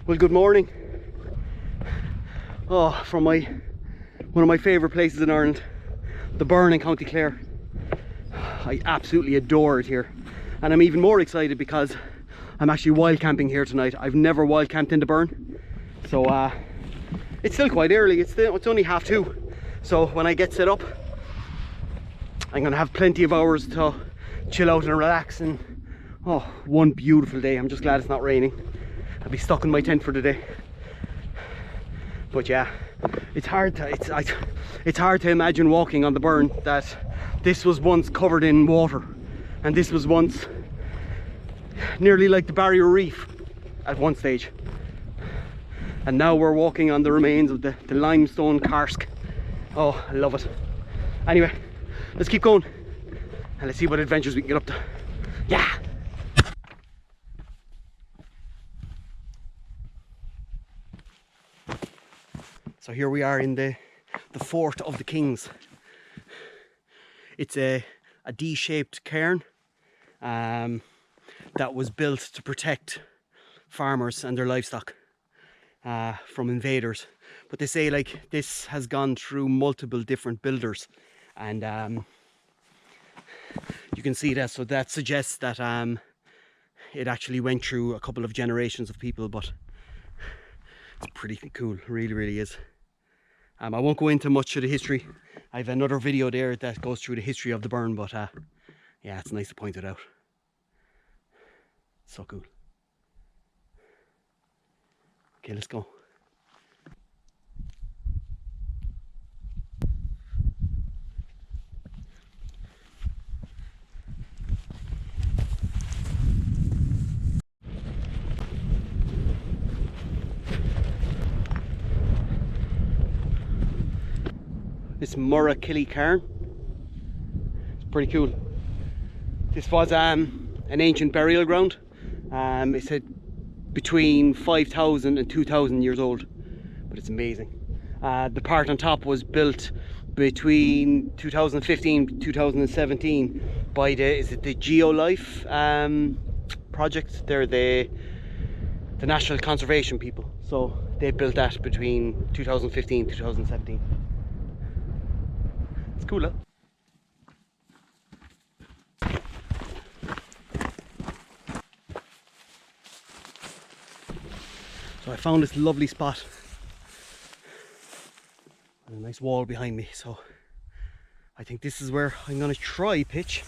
Well, good morning. Oh, from one of my favourite places in Ireland, the Burren in County Clare. I absolutely adore it here, and I'm even more excited because I'm actually wild camping here tonight. I've never wild camped in the Burren, so it's still quite early. It's only 2:30, so when I get set up, I'm gonna have plenty of hours to chill out and relax. And oh, one beautiful day. I'm just glad it's not raining. I'll be stuck in my tent for the day. But yeah, it's hard to imagine walking on the Burren that this was once covered in water, and this was once nearly like the barrier reef at one stage, and now we're walking on the remains of the limestone karst. Oh, I love it. Anyway, let's keep going and let's see what adventures we can get up to. Yeah. So here we are in the Fort of the Kings. It's a D-shaped cairn that was built to protect farmers and their livestock from invaders. But they say like this has gone through multiple different builders, and you can see that, so that suggests that it actually went through a couple of generations of people. But it's pretty cool, really is. I won't go into much of the history. I have another video there that goes through the history of the Burren, but yeah, it's nice to point it out. So cool. Okay, let's go. This Murragh cairn. It's pretty cool. This was an ancient burial ground. It said between 5,000 and 2,000 years old, but it's amazing. The part on top was built between 2015 and 2017 by the GeoLife project. They're the National Conservation people, so they built that between 2015 and 2017. It's cool, huh? So I found this lovely spot and a nice wall behind me, so I think this is where I'm going to try pitch.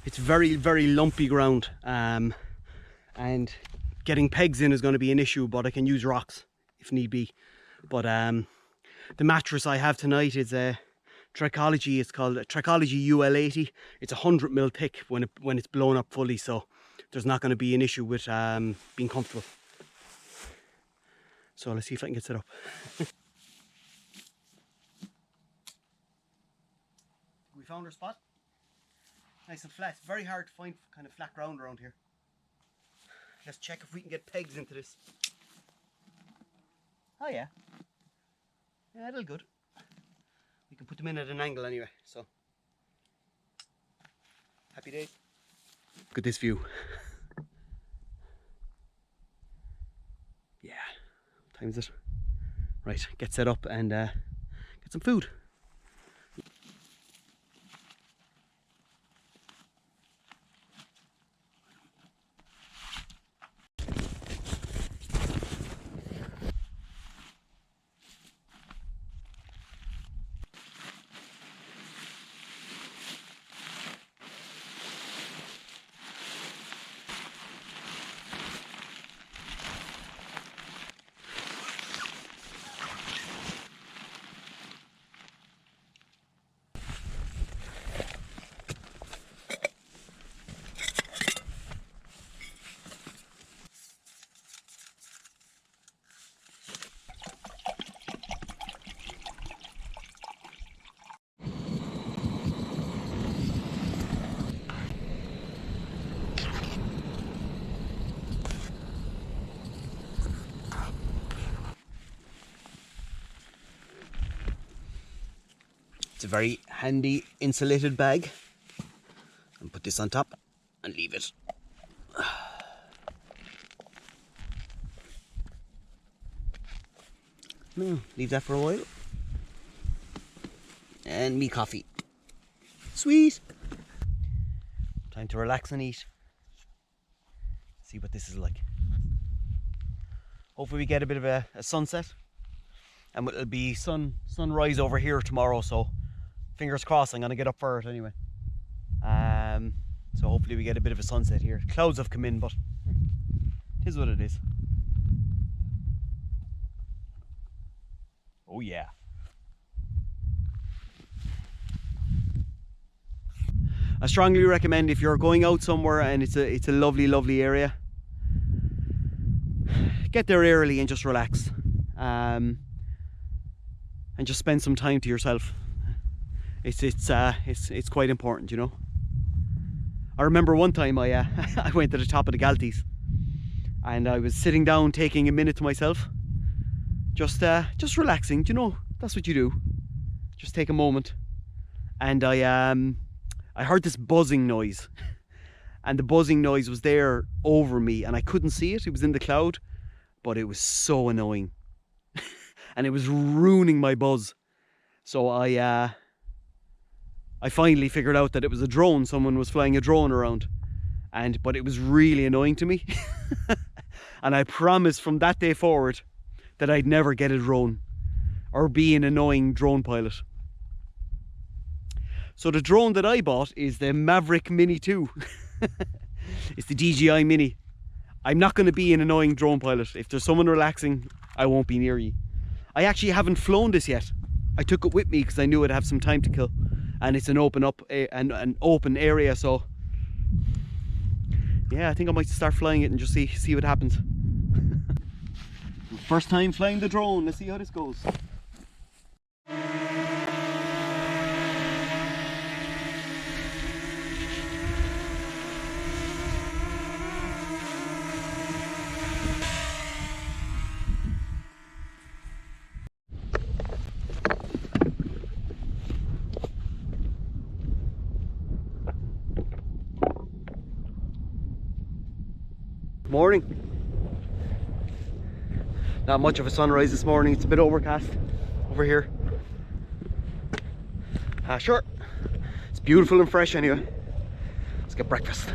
It's very lumpy ground, and getting pegs in is going to be an issue, but I can use rocks if need be. But the mattress I have tonight is a Trichology. It's called a Trichology UL80. It's 100mm thick when it's blown up fully, so there's not going to be an issue with being comfortable. So let's see if I can get set up. We found our spot. Nice and flat. It's very hard to find kind of flat ground around here. Let's check if we can get pegs into this. Oh yeah. Yeah, that'll good. We can put them in at an angle anyway, so happy days. Look at this view. Yeah, what time is it? Right, get set up and get some food. It's a very handy insulated bag. And put this on top and leave it. Now, leave that for a while. And me coffee. Sweet. Time to relax and eat. See what this is like. Hopefully we get a bit of a sunset. And it'll be sunrise over here tomorrow, so fingers crossed. I'm going to get up for it anyway. So hopefully we get a bit of a sunset here. Clouds have come in, but it is what it is. Oh yeah. I strongly recommend, if you're going out somewhere and it's a lovely area, get there early and just relax. And just spend some time to yourself. It's quite important, you know. I remember one time I went to the top of the Galties and I was sitting down taking a minute to myself, just relaxing. You know, that's what you do. Just take a moment. And I heard this buzzing noise, and the buzzing noise was there over me, and I couldn't see it. It was in the cloud, but it was so annoying. And it was ruining my buzz. So I finally figured out that it was a drone. Someone was flying a drone around, but it was really annoying to me. And I promised from that day forward that I'd never get a drone or be an annoying drone pilot. So the drone that I bought is the Maverick Mini 2. It's the DJI Mini. I'm not going to be an annoying drone pilot. If there's someone relaxing, I won't be near you. I actually haven't flown this yet. I took it with me because I knew I'd have some time to kill, and it's an open area. So yeah, I think I might start flying it and just see what happens. First time flying the drone. Let's see how this goes. Morning. Not much of a sunrise this morning. It's a bit overcast over here. Sure. It's beautiful and fresh anyway. Let's get breakfast.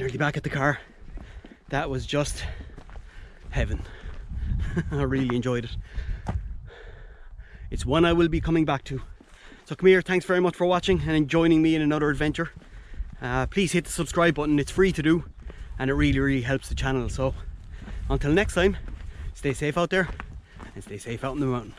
nearly back at the car. That was just heaven. I really enjoyed it. It's one I will be coming back to. So come here, thanks very much for watching and joining me in another adventure. Please hit the subscribe button, it's free to do and it really helps the channel. So until next time, stay safe out there and stay safe out in the mountain.